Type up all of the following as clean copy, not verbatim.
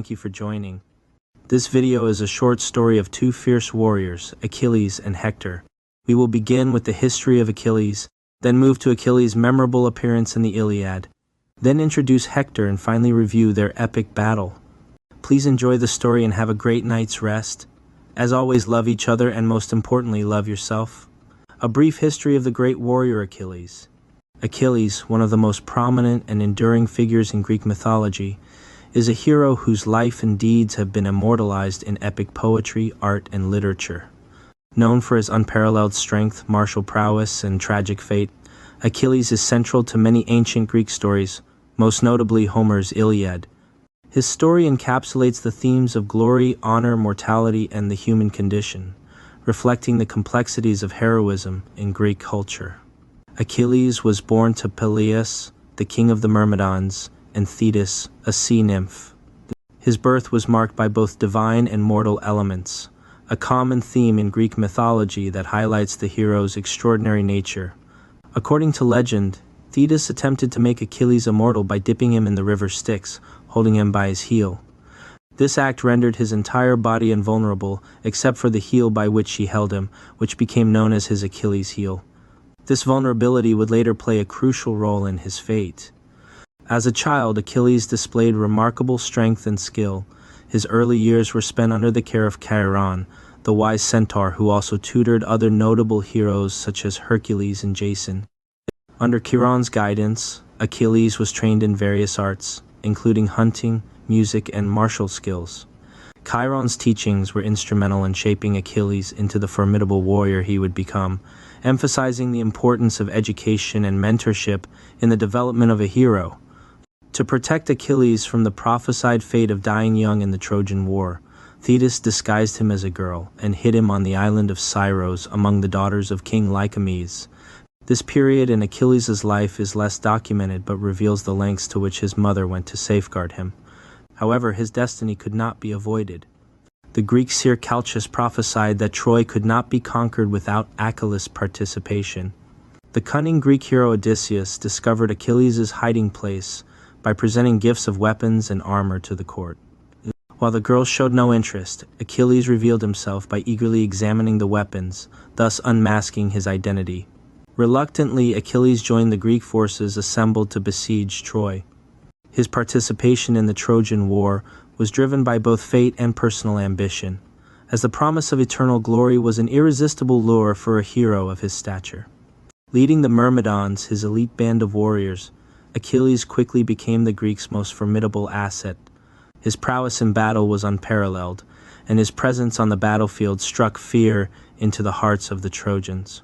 Thank you for joining. This video is a short story of two fierce warriors, Achilles and Hector. We will begin with the history of Achilles, then move to Achilles' memorable appearance in the Iliad, then introduce Hector and finally review their epic battle. Please enjoy the story and have a great night's rest. As always, love each other and most importantly, love yourself. A brief history of the great warrior Achilles. Achilles, one of the most prominent and enduring figures in Greek mythology, is a hero whose life and deeds have been immortalized in epic poetry, art, and literature. Known for his unparalleled strength, martial prowess, and tragic fate, Achilles is central to many ancient Greek stories, most notably Homer's Iliad. His story encapsulates the themes of glory, honor, mortality, and the human condition, reflecting the complexities of heroism in Greek culture. Achilles was born to Peleus, the king of the Myrmidons, and Thetis, a sea nymph. His birth was marked by both divine and mortal elements, a common theme in Greek mythology that highlights the hero's extraordinary nature. According to legend, Thetis attempted to make Achilles immortal by dipping him in the river Styx, holding him by his heel. This act rendered his entire body invulnerable, except for the heel by which she held him, which became known as his Achilles heel. This vulnerability would later play a crucial role in his fate. As a child, Achilles displayed remarkable strength and skill. His early years were spent under the care of Chiron, the wise centaur who also tutored other notable heroes such as Hercules and Jason. Under Chiron's guidance, Achilles was trained in various arts, including hunting, music, and martial skills. Chiron's teachings were instrumental in shaping Achilles into the formidable warrior he would become, emphasizing the importance of education and mentorship in the development of a hero. To protect Achilles from the prophesied fate of dying young in the Trojan War, Thetis disguised him as a girl and hid him on the island of Scyros among the daughters of King Lycomedes. This period in Achilles' life is less documented but reveals the lengths to which his mother went to safeguard him. However, his destiny could not be avoided. The Greek seer Calchas prophesied that Troy could not be conquered without Achilles' participation. The cunning Greek hero Odysseus discovered Achilles' hiding place by presenting gifts of weapons and armor to the court. While the girls showed no interest, Achilles revealed himself by eagerly examining the weapons, thus unmasking his identity. Reluctantly, Achilles joined the Greek forces assembled to besiege Troy. His participation in the Trojan War was driven by both fate and personal ambition, as the promise of eternal glory was an irresistible lure for a hero of his stature. Leading the Myrmidons, his elite band of warriors, Achilles quickly became the Greeks' most formidable asset. His prowess in battle was unparalleled, and his presence on the battlefield struck fear into the hearts of the Trojans.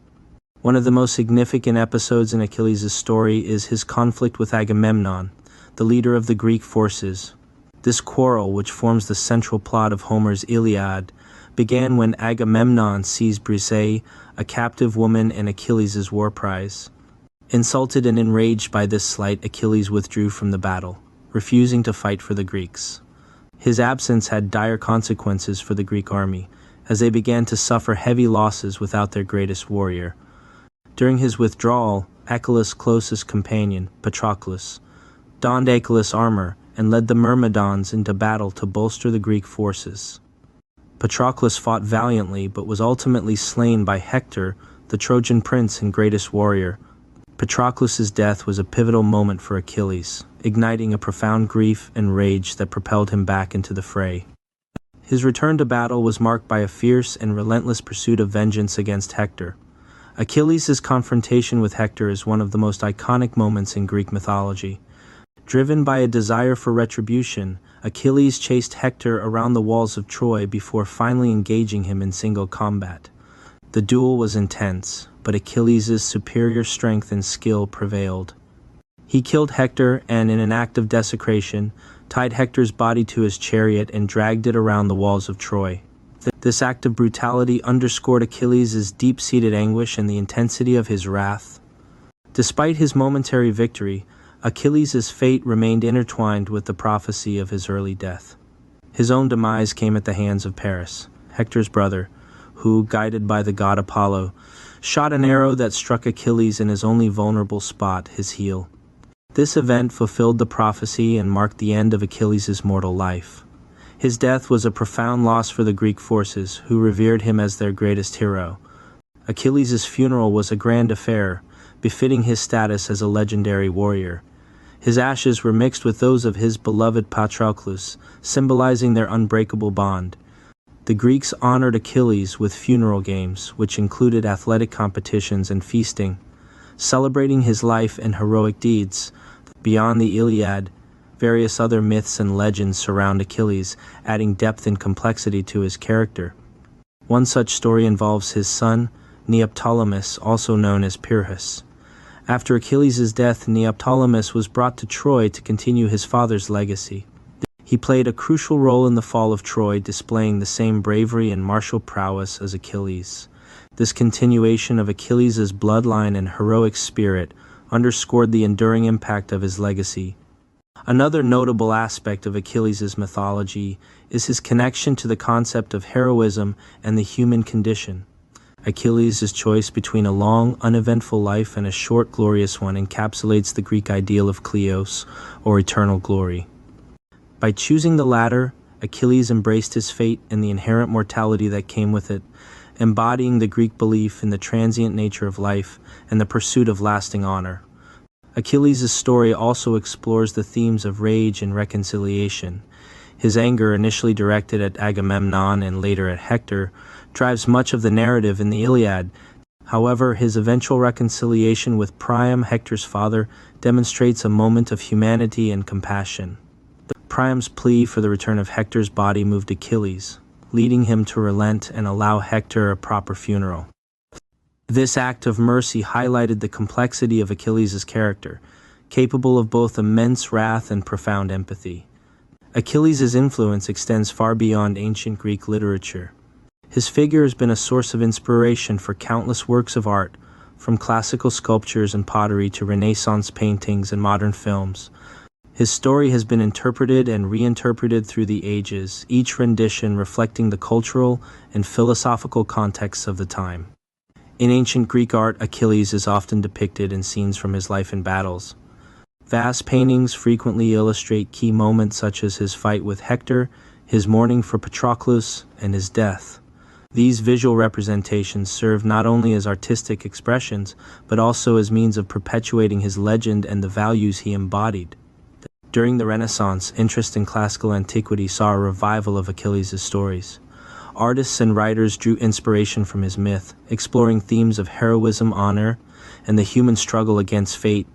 One of the most significant episodes in Achilles' story is his conflict with Agamemnon, the leader of the Greek forces. This quarrel, which forms the central plot of Homer's Iliad, began when Agamemnon seized Briseis, a captive woman and Achilles' war prize. Insulted and enraged by this slight, Achilles withdrew from the battle, refusing to fight for the Greeks. His absence had dire consequences for the Greek army, as they began to suffer heavy losses without their greatest warrior. During his withdrawal, Achilles' closest companion, Patroclus, donned Achilles' armor and led the Myrmidons into battle to bolster the Greek forces. Patroclus fought valiantly but was ultimately slain by Hector, the Trojan prince and greatest warrior. Patroclus' death was a pivotal moment for Achilles, igniting a profound grief and rage that propelled him back into the fray. His return to battle was marked by a fierce and relentless pursuit of vengeance against Hector. Achilles' confrontation with Hector is one of the most iconic moments in Greek mythology. Driven by a desire for retribution, Achilles chased Hector around the walls of Troy before finally engaging him in single combat. The duel was intense, but Achilles' superior strength and skill prevailed. He killed Hector and, in an act of desecration, tied Hector's body to his chariot and dragged it around the walls of Troy. This act of brutality underscored Achilles' deep-seated anguish and the intensity of his wrath. Despite his momentary victory, Achilles' fate remained intertwined with the prophecy of his early death. His own demise came at the hands of Paris, Hector's brother, who, guided by the god Apollo, shot an arrow that struck Achilles in his only vulnerable spot, his heel. This event fulfilled the prophecy and marked the end of Achilles' mortal life. His death was a profound loss for the Greek forces, who revered him as their greatest hero. Achilles' funeral was a grand affair, befitting his status as a legendary warrior. His ashes were mixed with those of his beloved Patroclus, symbolizing their unbreakable bond. The Greeks honored Achilles with funeral games, which included athletic competitions and feasting, celebrating his life and heroic deeds. Beyond the Iliad, various other myths and legends surround Achilles, adding depth and complexity to his character. One such story involves his son, Neoptolemus, also known as Pyrrhus. After Achilles' death, Neoptolemus was brought to Troy to continue his father's legacy. He played a crucial role in the fall of Troy, displaying the same bravery and martial prowess as Achilles. This continuation of Achilles' bloodline and heroic spirit underscored the enduring impact of his legacy. Another notable aspect of Achilles' mythology is his connection to the concept of heroism and the human condition. Achilles' choice between a long, uneventful life and a short, glorious one encapsulates the Greek ideal of kleos, or eternal glory. By choosing the latter, Achilles embraced his fate and the inherent mortality that came with it, embodying the Greek belief in the transient nature of life and the pursuit of lasting honor. Achilles' story also explores the themes of rage and reconciliation. His anger, initially directed at Agamemnon and later at Hector, drives much of the narrative in the Iliad. However, his eventual reconciliation with Priam, Hector's father, demonstrates a moment of humanity and compassion. Priam's plea for the return of Hector's body moved Achilles, leading him to relent and allow Hector a proper funeral. This act of mercy highlighted the complexity of Achilles' character, capable of both immense wrath and profound empathy. Achilles' influence extends far beyond ancient Greek literature. His figure has been a source of inspiration for countless works of art, from classical sculptures and pottery to Renaissance paintings and modern films. His story has been interpreted and reinterpreted through the ages, each rendition reflecting the cultural and philosophical contexts of the time. In ancient Greek art, Achilles is often depicted in scenes from his life and battles. Vast paintings frequently illustrate key moments such as his fight with Hector, his mourning for Patroclus, and his death. These visual representations serve not only as artistic expressions, but also as means of perpetuating his legend and the values he embodied. During the Renaissance, interest in classical antiquity saw a revival of Achilles' stories. Artists and writers drew inspiration from his myth, exploring themes of heroism, honor, and the human struggle against fate.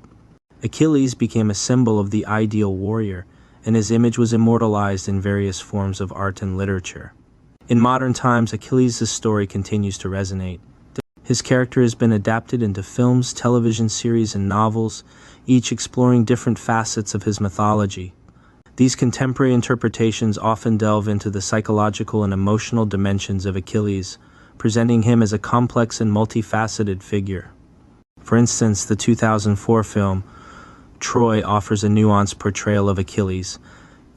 Achilles became a symbol of the ideal warrior, and his image was immortalized in various forms of art and literature. In modern times, Achilles' story continues to resonate. His character has been adapted into films, television series, and novels, each exploring different facets of his mythology. These contemporary interpretations often delve into the psychological and emotional dimensions of Achilles, presenting him as a complex and multifaceted figure. For instance, the 2004 film Troy offers a nuanced portrayal of Achilles,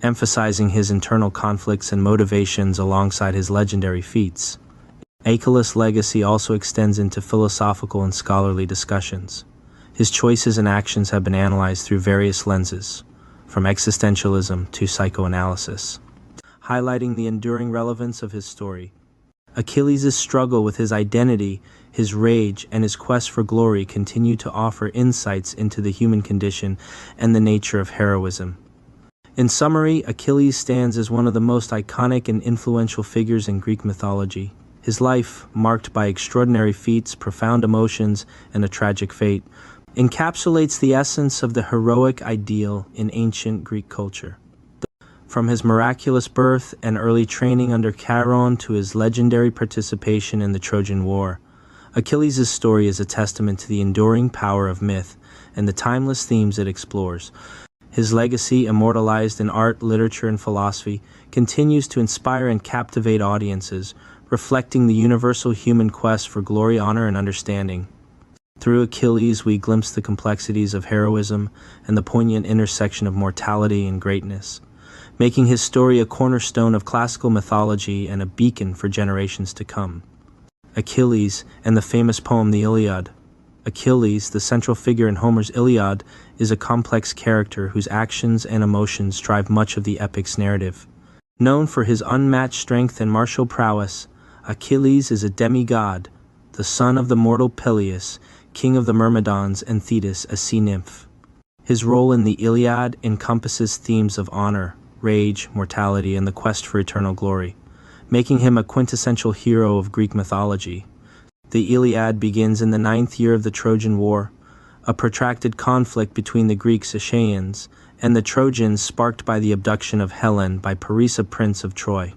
emphasizing his internal conflicts and motivations alongside his legendary feats. Achilles' legacy also extends into philosophical and scholarly discussions. His choices and actions have been analyzed through various lenses, from existentialism to psychoanalysis, highlighting the enduring relevance of his story. Achilles' struggle with his identity, his rage, and his quest for glory continue to offer insights into the human condition and the nature of heroism. In summary, Achilles stands as one of the most iconic and influential figures in Greek mythology. His life, marked by extraordinary feats, profound emotions, and a tragic fate, encapsulates the essence of the heroic ideal in ancient Greek culture. From his miraculous birth and early training under Charon to his legendary participation in the Trojan War, Achilles' story is a testament to the enduring power of myth and the timeless themes it explores. His legacy, immortalized in art, literature, and philosophy, continues to inspire and captivate audiences, reflecting the universal human quest for glory, honor, and understanding. Through Achilles, we glimpse the complexities of heroism and the poignant intersection of mortality and greatness, making his story a cornerstone of classical mythology and a beacon for generations to come. Achilles and the famous poem The Iliad. Achilles, the central figure in Homer's Iliad, is a complex character whose actions and emotions drive much of the epic's narrative. Known for his unmatched strength and martial prowess, Achilles is a demigod, the son of the mortal Peleus, king of the Myrmidons, and Thetis, a sea nymph. His role in the Iliad encompasses themes of honor, rage, mortality, and the quest for eternal glory, making him a quintessential hero of Greek mythology. The Iliad begins in the 9th year of the Trojan War, a protracted conflict between the Greeks Achaeans and the Trojans sparked by the abduction of Helen by Paris, prince of Troy.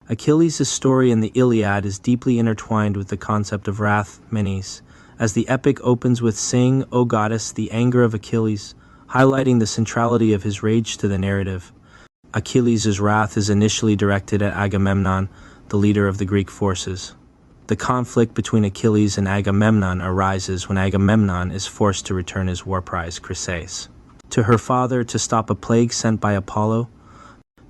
Achilles' story in the Iliad is deeply intertwined with the concept of wrath, Menes, as the epic opens with "Sing, O goddess, the anger of Achilles," highlighting the centrality of his rage to the narrative. Achilles' wrath is initially directed at Agamemnon, the leader of the Greek forces. The conflict between Achilles and Agamemnon arises when Agamemnon is forced to return his war prize, Chryseis, to her father to stop a plague sent by Apollo.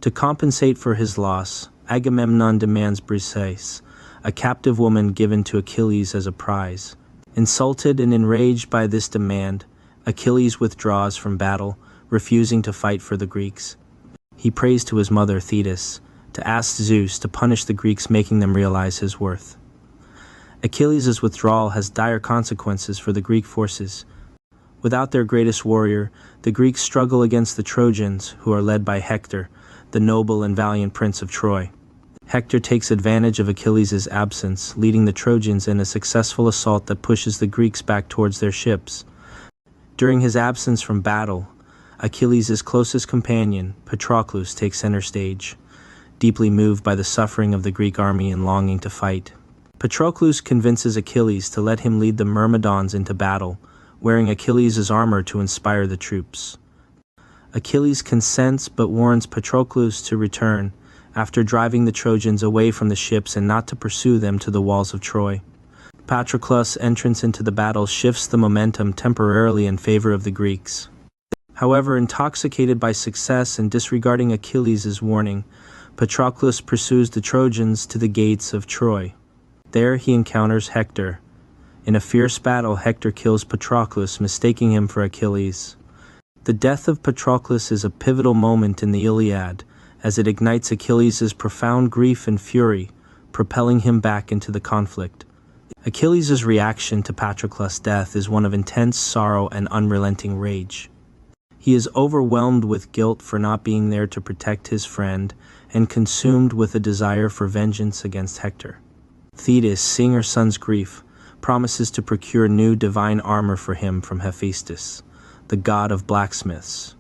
To compensate for his loss, Agamemnon demands Briseis, a captive woman given to Achilles as a prize. Insulted and enraged by this demand, Achilles withdraws from battle, refusing to fight for the Greeks. He prays to his mother Thetis to ask Zeus to punish the Greeks, making them realize his worth. Achilles' withdrawal has dire consequences for the Greek forces. Without their greatest warrior, the Greeks struggle against the Trojans, who are led by Hector, the noble and valiant prince of Troy. Hector takes advantage of Achilles' absence, leading the Trojans in a successful assault that pushes the Greeks back towards their ships. During his absence from battle, Achilles' closest companion, Patroclus, takes center stage, deeply moved by the suffering of the Greek army and longing to fight. Patroclus convinces Achilles to let him lead the Myrmidons into battle, wearing Achilles' armor to inspire the troops. Achilles consents but warns Patroclus to return, after driving the Trojans away from the ships and not to pursue them to the walls of Troy. Patroclus' entrance into the battle shifts the momentum temporarily in favor of the Greeks. However, intoxicated by success and disregarding Achilles' warning, Patroclus pursues the Trojans to the gates of Troy. There he encounters Hector. In a fierce battle, Hector kills Patroclus, mistaking him for Achilles. The death of Patroclus is a pivotal moment in the Iliad, as it ignites Achilles' profound grief and fury, propelling him back into the conflict. Achilles' reaction to Patroclus' death is one of intense sorrow and unrelenting rage. He is overwhelmed with guilt for not being there to protect his friend and consumed with a desire for vengeance against Hector. Thetis, seeing her son's grief, promises to procure new divine armor for him from Hephaestus, the god of blacksmiths.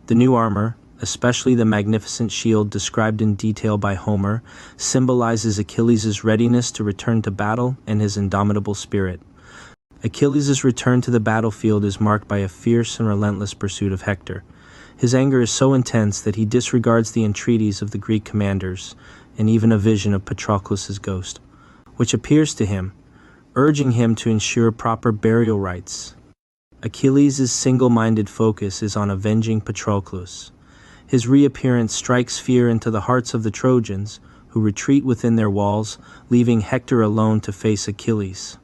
The new armor, especially the magnificent shield described in detail by Homer, symbolizes Achilles' readiness to return to battle and his indomitable spirit. Achilles' return to the battlefield is marked by a fierce and relentless pursuit of Hector. His anger is so intense that he disregards the entreaties of the Greek commanders and even a vision of Patroclus' ghost, which appears to him, urging him to ensure proper burial rites. Achilles' single-minded focus is on avenging Patroclus. His reappearance strikes fear into the hearts of the Trojans, who retreat within their walls, leaving Hector alone to face Achilles.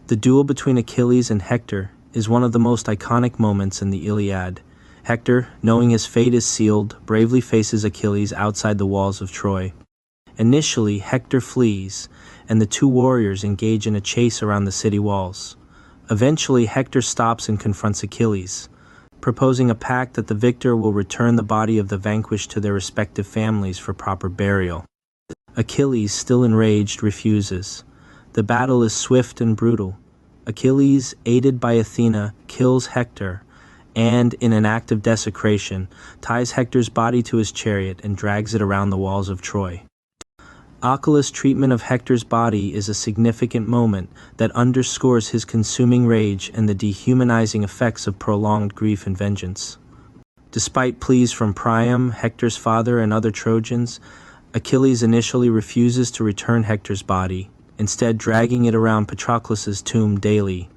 The duel between Achilles and Hector is one of the most iconic moments in the Iliad. Hector, knowing his fate is sealed, bravely faces Achilles outside the walls of Troy. Initially, Hector flees, and the two warriors engage in a chase around the city walls. Eventually, Hector stops and confronts Achilles, proposing a pact that the victor will return the body of the vanquished to their respective families for proper burial. Achilles, still enraged, refuses. The battle is swift and brutal. Achilles, aided by Athena, kills Hector, and, in an act of desecration, ties Hector's body to his chariot and drags it around the walls of Troy. Achilles' treatment of Hector's body is a significant moment that underscores his consuming rage and the dehumanizing effects of prolonged grief and vengeance. Despite pleas from Priam, Hector's father, and other Trojans, Achilles initially refuses to return Hector's body, instead dragging it around Patroclus' tomb daily.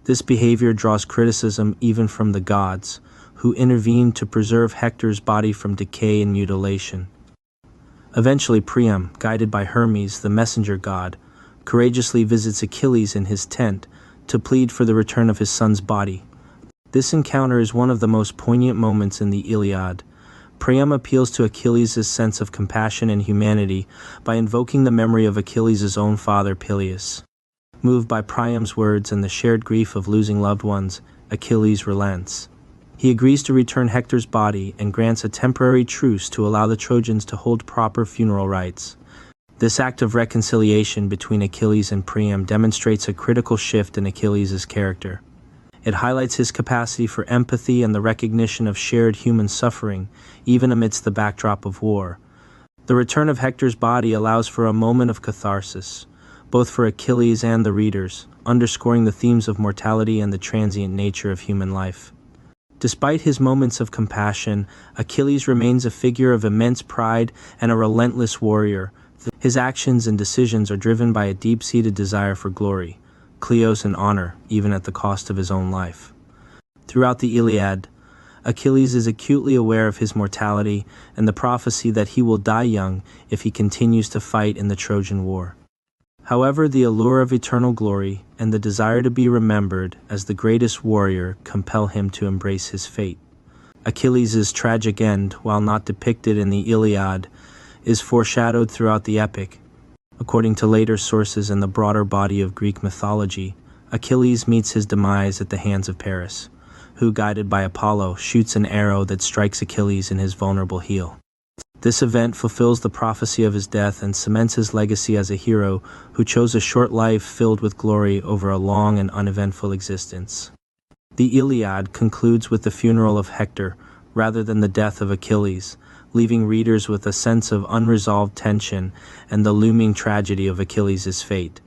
This behavior draws criticism even from the gods, who intervene to preserve Hector's body from decay and mutilation. Eventually, Priam, guided by Hermes, the messenger god, courageously visits Achilles in his tent to plead for the return of his son's body. This encounter is one of the most poignant moments in the Iliad, Priam appeals to Achilles' sense of compassion and humanity by invoking the memory of Achilles' own father Peleus. Moved by Priam's words and the shared grief of losing loved ones, Achilles relents. He agrees to return Hector's body and grants a temporary truce to allow the Trojans to hold proper funeral rites. This act of reconciliation between Achilles and Priam demonstrates a critical shift in Achilles' character. It highlights his capacity for empathy and the recognition of shared human suffering, even amidst the backdrop of war. The return of Hector's body allows for a moment of catharsis, both for Achilles and the readers, underscoring the themes of mortality and the transient nature of human life. Despite his moments of compassion, Achilles remains a figure of immense pride and a relentless warrior. His actions and decisions are driven by a deep-seated desire for glory, kleos, and honor, even at the cost of his own life. Throughout the Iliad, Achilles is acutely aware of his mortality and the prophecy that he will die young if he continues to fight in the Trojan War. However, the allure of eternal glory and the desire to be remembered as the greatest warrior compel him to embrace his fate. Achilles' tragic end, while not depicted in the Iliad, is foreshadowed throughout the epic. According to later sources and the broader body of Greek mythology, Achilles meets his demise at the hands of Paris, who, guided by Apollo, shoots an arrow that strikes Achilles in his vulnerable heel. This event fulfills the prophecy of his death and cements his legacy as a hero who chose a short life filled with glory over a long and uneventful existence. The Iliad concludes with the funeral of Hector, rather than the death of Achilles, leaving readers with a sense of unresolved tension and the looming tragedy of Achilles' fate.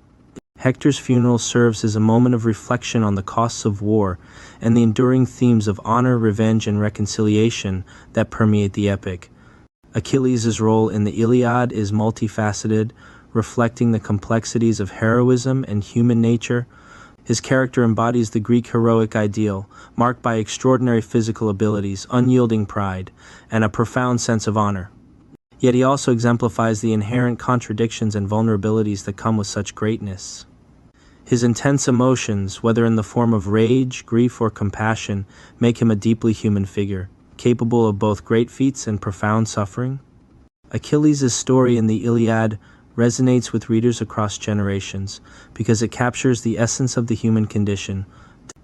Hector's funeral serves as a moment of reflection on the costs of war and the enduring themes of honor, revenge, and reconciliation that permeate the epic. Achilles' role in the Iliad is multifaceted, reflecting the complexities of heroism and human nature. His character embodies the Greek heroic ideal, marked by extraordinary physical abilities, unyielding pride, and a profound sense of honor. Yet he also exemplifies the inherent contradictions and vulnerabilities that come with such greatness. His intense emotions, whether in the form of rage, grief, or compassion, make him a deeply human figure, capable of both great feats and profound suffering. Achilles' story in the Iliad resonates with readers across generations because it captures the essence of the human condition.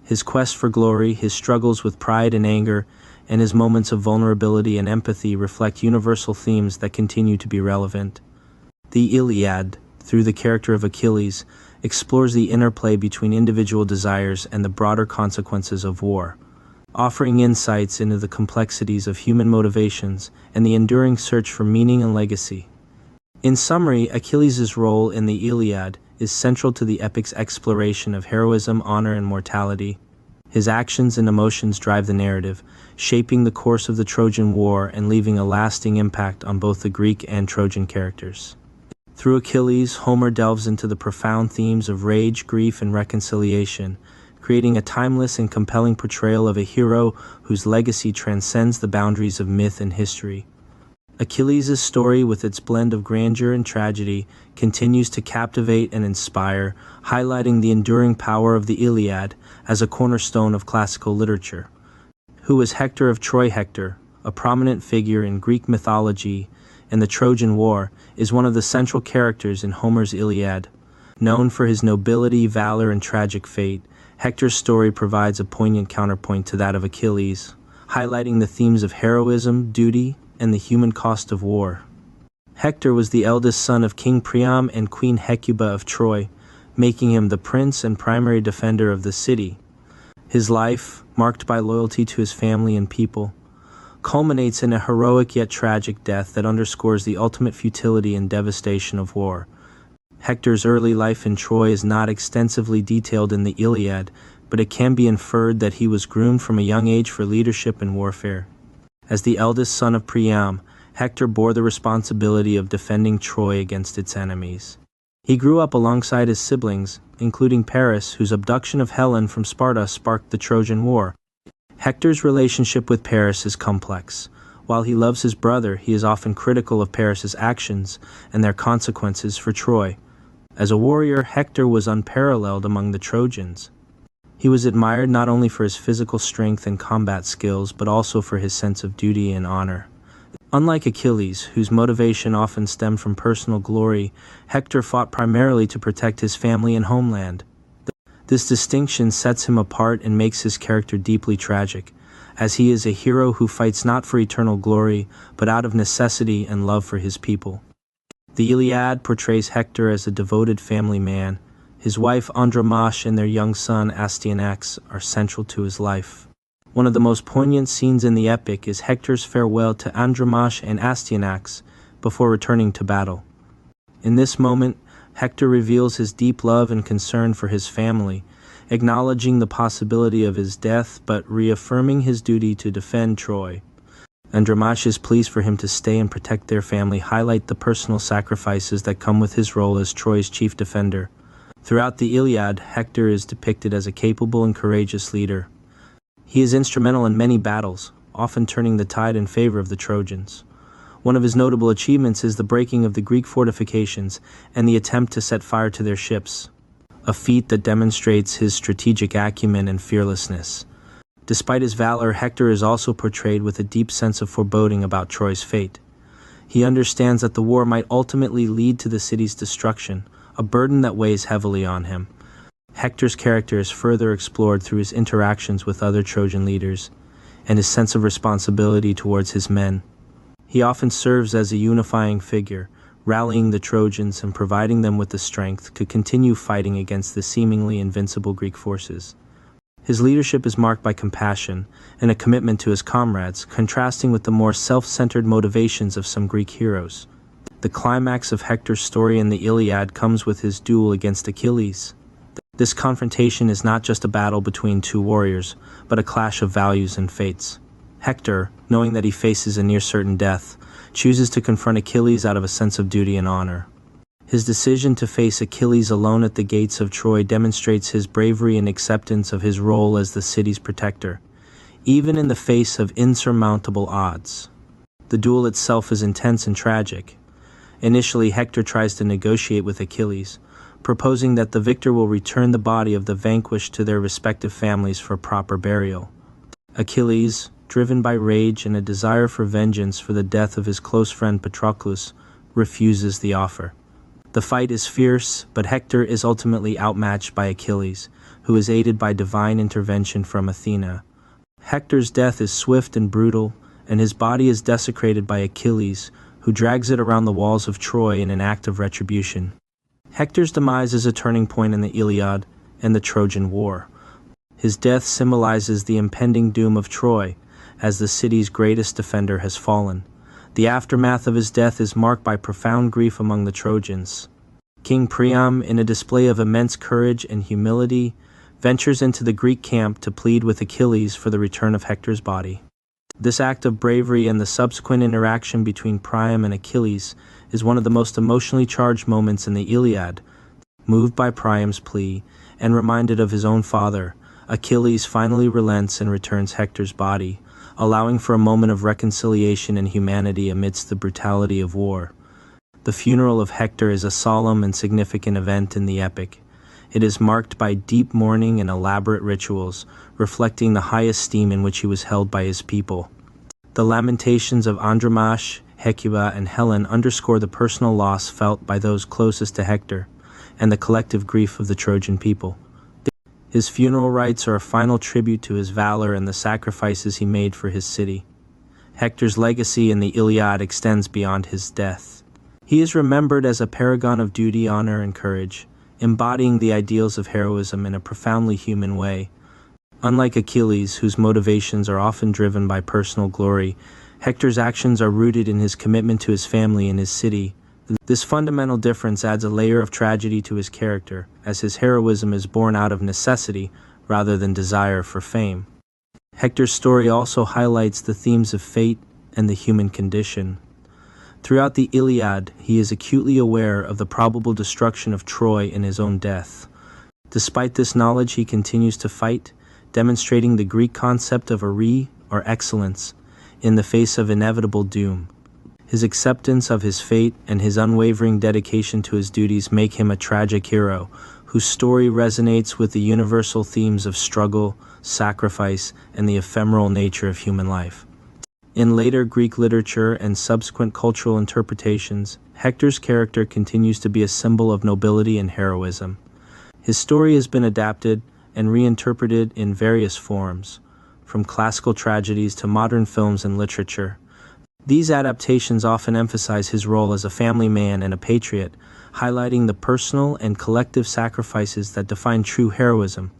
His quest for glory, his struggles with pride and anger, and his moments of vulnerability and empathy reflect universal themes that continue to be relevant. The Iliad, through the character of Achilles, explores the interplay between individual desires and the broader consequences of war, offering insights into the complexities of human motivations and the enduring search for meaning and legacy. In summary, Achilles' role in the Iliad is central to the epic's exploration of heroism, honor, and mortality. His actions and emotions drive the narrative, shaping the course of the Trojan War and leaving a lasting impact on both the Greek and Trojan characters. Through Achilles, Homer delves into the profound themes of rage, grief, and reconciliation, creating a timeless and compelling portrayal of a hero whose legacy transcends the boundaries of myth and history. Achilles' story, with its blend of grandeur and tragedy, continues to captivate and inspire, highlighting the enduring power of the Iliad as a cornerstone of classical literature. Who was Hector of Troy? Hector, a prominent figure in Greek mythology and the Trojan War, is one of the central characters in Homer's Iliad. Known for his nobility, valor, and tragic fate, Hector's story provides a poignant counterpoint to that of Achilles, highlighting the themes of heroism, duty, and the human cost of war. Hector was the eldest son of King Priam and Queen Hecuba of Troy, making him the prince and primary defender of the city. His life, marked by loyalty to his family and people, culminates in a heroic yet tragic death that underscores the ultimate futility and devastation of war. Hector's early life in Troy is not extensively detailed in the Iliad, but it can be inferred that he was groomed from a young age for leadership and warfare. As the eldest son of Priam, Hector bore the responsibility of defending Troy against its enemies. He grew up alongside his siblings, including Paris, whose abduction of Helen from Sparta sparked the Trojan War. Hector's relationship with Paris is complex. While he loves his brother, he is often critical of Paris's actions and their consequences for Troy. As a warrior, Hector was unparalleled among the Trojans. He was admired not only for his physical strength and combat skills, but also for his sense of duty and honor. Unlike Achilles, whose motivation often stemmed from personal glory, Hector fought primarily to protect his family and homeland. This distinction sets him apart and makes his character deeply tragic, as he is a hero who fights not for eternal glory, but out of necessity and love for his people. The Iliad portrays Hector as a devoted family man. His wife Andromache and their young son Astyanax are central to his life. One of the most poignant scenes in the epic is Hector's farewell to Andromache and Astyanax before returning to battle. In this moment, Hector reveals his deep love and concern for his family, acknowledging the possibility of his death but reaffirming his duty to defend Troy. Andromache's pleas for him to stay and protect their family highlight the personal sacrifices that come with his role as Troy's chief defender. Throughout the Iliad, Hector is depicted as a capable and courageous leader. He is instrumental in many battles, often turning the tide in favor of the Trojans. One of his notable achievements is the breaking of the Greek fortifications and the attempt to set fire to their ships, a feat that demonstrates his strategic acumen and fearlessness. Despite his valor, Hector is also portrayed with a deep sense of foreboding about Troy's fate. He understands that the war might ultimately lead to the city's destruction, a burden that weighs heavily on him. Hector's character is further explored through his interactions with other Trojan leaders and his sense of responsibility towards his men. He often serves as a unifying figure, rallying the Trojans and providing them with the strength to continue fighting against the seemingly invincible Greek forces. His leadership is marked by compassion and a commitment to his comrades, contrasting with the more self-centered motivations of some Greek heroes. The climax of Hector's story in the Iliad comes with his duel against Achilles. This confrontation is not just a battle between two warriors, but a clash of values and fates. Hector, knowing that he faces a near-certain death, chooses to confront Achilles out of a sense of duty and honor. His decision to face Achilles alone at the gates of Troy demonstrates his bravery and acceptance of his role as the city's protector, even in the face of insurmountable odds. The duel itself is intense and tragic. Initially, Hector tries to negotiate with Achilles, proposing that the victor will return the body of the vanquished to their respective families for proper burial. Achilles, driven by rage and a desire for vengeance for the death of his close friend Patroclus, refuses the offer. The fight is fierce, but Hector is ultimately outmatched by Achilles, who is aided by divine intervention from Athena. Hector's death is swift and brutal, and his body is desecrated by Achilles, who drags it around the walls of Troy in an act of retribution. Hector's demise is a turning point in the Iliad and the Trojan War. His death symbolizes the impending doom of Troy, as the city's greatest defender has fallen. The aftermath of his death is marked by profound grief among the Trojans. King Priam, in a display of immense courage and humility, ventures into the Greek camp to plead with Achilles for the return of Hector's body. This act of bravery and the subsequent interaction between Priam and Achilles is one of the most emotionally charged moments in the Iliad. Moved by Priam's plea and reminded of his own father, Achilles finally relents and returns Hector's body, allowing for a moment of reconciliation and humanity amidst the brutality of war. The funeral of Hector is a solemn and significant event in the epic. It is marked by deep mourning and elaborate rituals, reflecting the high esteem in which he was held by his people. The lamentations of Andromache, Hecuba, and Helen underscore the personal loss felt by those closest to Hector, and the collective grief of the Trojan people. His funeral rites are a final tribute to his valor and the sacrifices he made for his city. Hector's legacy in the Iliad extends beyond his death. He is remembered as a paragon of duty, honor, and courage, embodying the ideals of heroism in a profoundly human way. Unlike Achilles, whose motivations are often driven by personal glory, Hector's actions are rooted in his commitment to his family and his city. This fundamental difference adds a layer of tragedy to his character, as his heroism is born out of necessity rather than desire for fame. Hector's story also highlights the themes of fate and the human condition. Throughout the Iliad, he is acutely aware of the probable destruction of Troy in his own death. Despite this knowledge, he continues to fight, demonstrating the Greek concept of arrhē, or excellence, in the face of inevitable doom. His acceptance of his fate and his unwavering dedication to his duties make him a tragic hero, whose story resonates with the universal themes of struggle, sacrifice, and the ephemeral nature of human life. In later Greek literature and subsequent cultural interpretations, Hector's character continues to be a symbol of nobility and heroism. His story has been adapted and reinterpreted in various forms, from classical tragedies to modern films and literature. These adaptations often emphasize his role as a family man and a patriot, highlighting the personal and collective sacrifices that define true heroism.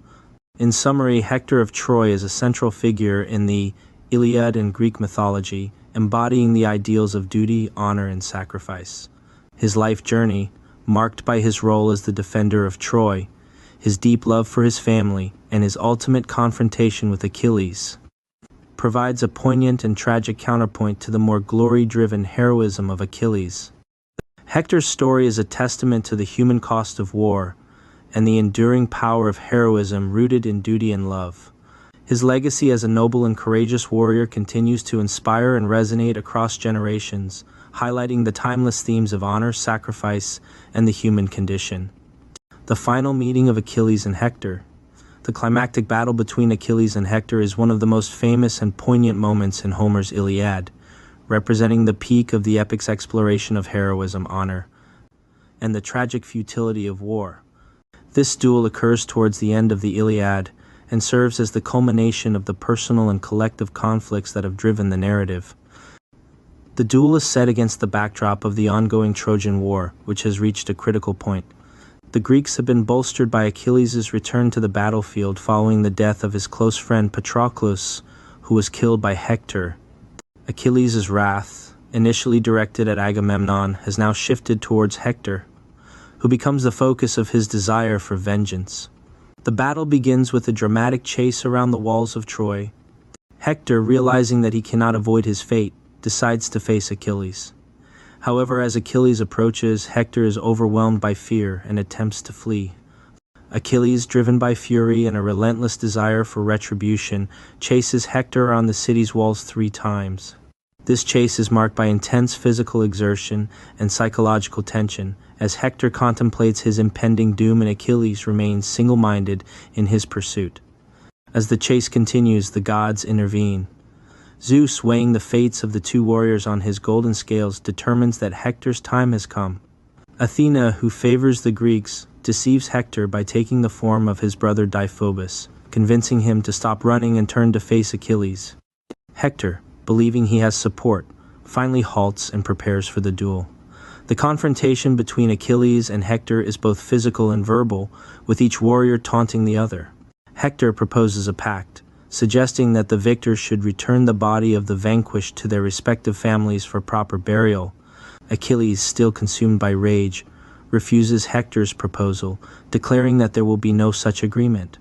In summary, Hector of Troy is a central figure in the Iliad and Greek mythology, embodying the ideals of duty, honor, and sacrifice. His life journey, marked by his role as the defender of Troy, his deep love for his family, and his ultimate confrontation with Achilles, provides a poignant and tragic counterpoint to the more glory-driven heroism of Achilles. Hector's story is a testament to the human cost of war and the enduring power of heroism rooted in duty and love. His legacy as a noble and courageous warrior continues to inspire and resonate across generations, highlighting the timeless themes of honor, sacrifice, and the human condition. The final meeting of Achilles and Hector. The climactic battle between Achilles and Hector is one of the most famous and poignant moments in Homer's Iliad, representing the peak of the epic's exploration of heroism, honor, and the tragic futility of war. This duel occurs towards the end of the Iliad and serves as the culmination of the personal and collective conflicts that have driven the narrative. The duel is set against the backdrop of the ongoing Trojan War, which has reached a critical point. The Greeks have been bolstered by Achilles' return to the battlefield following the death of his close friend Patroclus, who was killed by Hector. Achilles' wrath, initially directed at Agamemnon, has now shifted towards Hector, who becomes the focus of his desire for vengeance. The battle begins with a dramatic chase around the walls of Troy. Hector, realizing that he cannot avoid his fate, decides to face Achilles. However, as Achilles approaches, Hector is overwhelmed by fear and attempts to flee. Achilles, driven by fury and a relentless desire for retribution, chases Hector around the city's walls 3 times. This chase is marked by intense physical exertion and psychological tension, as Hector contemplates his impending doom and Achilles remains single-minded in his pursuit. As the chase continues, the gods intervene. Zeus, weighing the fates of the 2 warriors on his golden scales, determines that Hector's time has come. Athena, who favors the Greeks, deceives Hector by taking the form of his brother Deiphobus, convincing him to stop running and turn to face Achilles. Hector, believing he has support, finally halts and prepares for the duel. The confrontation between Achilles and Hector is both physical and verbal, with each warrior taunting the other. Hector proposes a pact, suggesting that the victor should return the body of the vanquished to their respective families for proper burial. Achilles, still consumed by rage, refuses Hector's proposal, declaring that there will be no such agreement.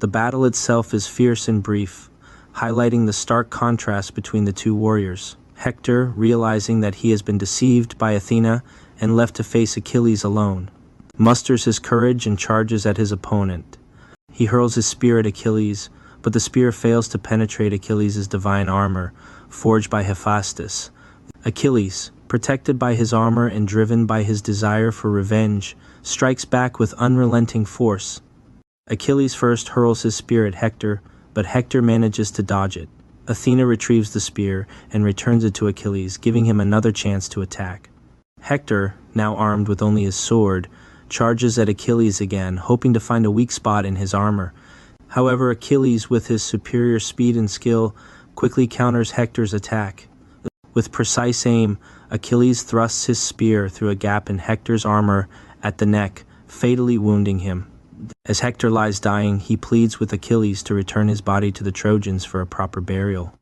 The battle itself is fierce and brief, highlighting the stark contrast between the 2 warriors. Hector, realizing that he has been deceived by Athena and left to face Achilles alone, musters his courage and charges at his opponent. He hurls his spear at Achilles, but the spear fails to penetrate Achilles' divine armor, forged by Hephaestus. Achilles, protected by his armor and driven by his desire for revenge, strikes back with unrelenting force. Achilles first hurls his spear at Hector, but Hector manages to dodge it. Athena retrieves the spear and returns it to Achilles, giving him another chance to attack. Hector, now armed with only his sword, charges at Achilles again, hoping to find a weak spot in his armor. However, Achilles, with his superior speed and skill, quickly counters Hector's attack. With precise aim, Achilles thrusts his spear through a gap in Hector's armor at the neck, fatally wounding him. As Hector lies dying, he pleads with Achilles to return his body to the Trojans for a proper burial.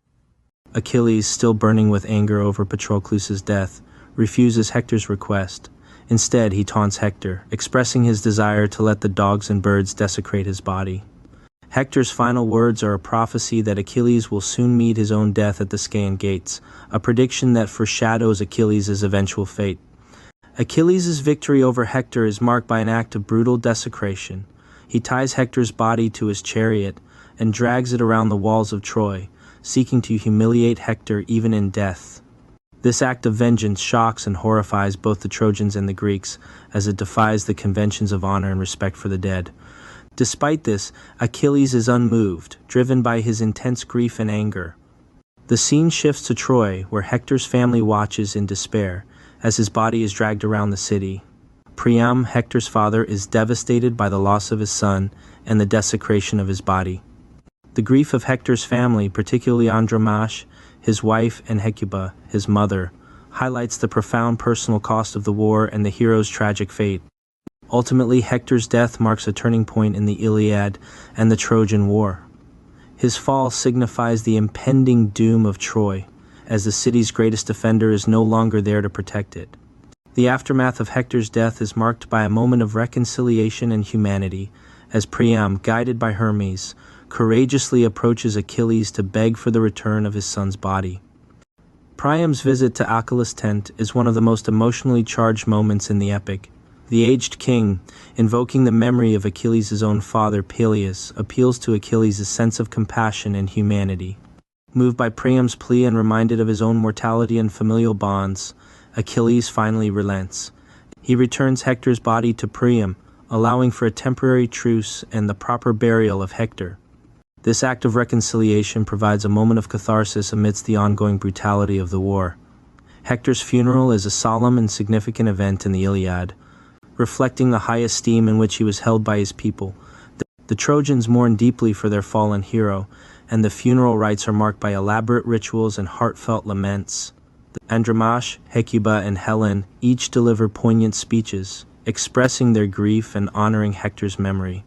Achilles, still burning with anger over Patroclus' death, refuses Hector's request. Instead, he taunts Hector, expressing his desire to let the dogs and birds desecrate his body. Hector's final words are a prophecy that Achilles will soon meet his own death at the Scaean gates, a prediction that foreshadows Achilles' eventual fate. Achilles' victory over Hector is marked by an act of brutal desecration. He ties Hector's body to his chariot and drags it around the walls of Troy, seeking to humiliate Hector even in death. This act of vengeance shocks and horrifies both the Trojans and the Greeks, as it defies the conventions of honor and respect for the dead. Despite this, Achilles is unmoved, driven by his intense grief and anger. The scene shifts to Troy, where Hector's family watches in despair as his body is dragged around the city. Priam, Hector's father, is devastated by the loss of his son and the desecration of his body. The grief of Hector's family, particularly Andromache, his wife, and Hecuba, his mother, highlights the profound personal cost of the war and the hero's tragic fate. Ultimately, Hector's death marks a turning point in the Iliad and the Trojan War. His fall signifies the impending doom of Troy, as the city's greatest defender is no longer there to protect it. The aftermath of Hector's death is marked by a moment of reconciliation and humanity, as Priam, guided by Hermes, courageously approaches Achilles to beg for the return of his son's body. Priam's visit to Achilles' tent is one of the most emotionally charged moments in the epic. The aged king, invoking the memory of Achilles' own father Peleus, appeals to Achilles' sense of compassion and humanity. Moved by Priam's plea and reminded of his own mortality and familial bonds, Achilles finally relents. He returns Hector's body to Priam, allowing for a temporary truce and the proper burial of Hector. This act of reconciliation provides a moment of catharsis amidst the ongoing brutality of the war. Hector's funeral is a solemn and significant event in the Iliad, reflecting the high esteem in which he was held by his people. The Trojans mourn deeply for their fallen hero, and the funeral rites are marked by elaborate rituals and heartfelt laments. Andromache, Hecuba, and Helen each deliver poignant speeches, expressing their grief and honoring Hector's memory.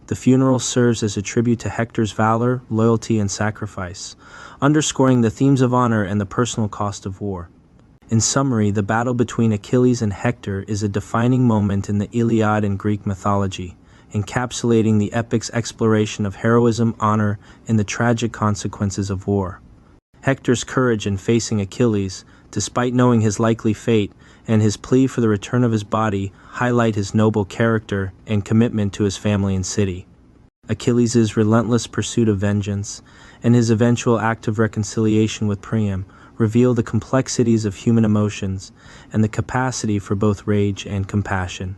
The funeral serves as a tribute to Hector's valor, loyalty, and sacrifice, underscoring the themes of honor and the personal cost of war. In summary, the battle between Achilles and Hector is a defining moment in the Iliad and Greek mythology, encapsulating the epic's exploration of heroism, honor, and the tragic consequences of war. Hector's courage in facing Achilles, despite knowing his likely fate, and his plea for the return of his body highlight his noble character and commitment to his family and city. Achilles' relentless pursuit of vengeance and his eventual act of reconciliation with Priam reveal the complexities of human emotions and the capacity for both rage and compassion.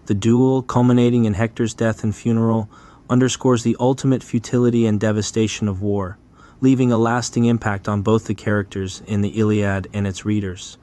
The duel, culminating in Hector's death and funeral, underscores the ultimate futility and devastation of war, leaving a lasting impact on both the characters in the Iliad and its readers.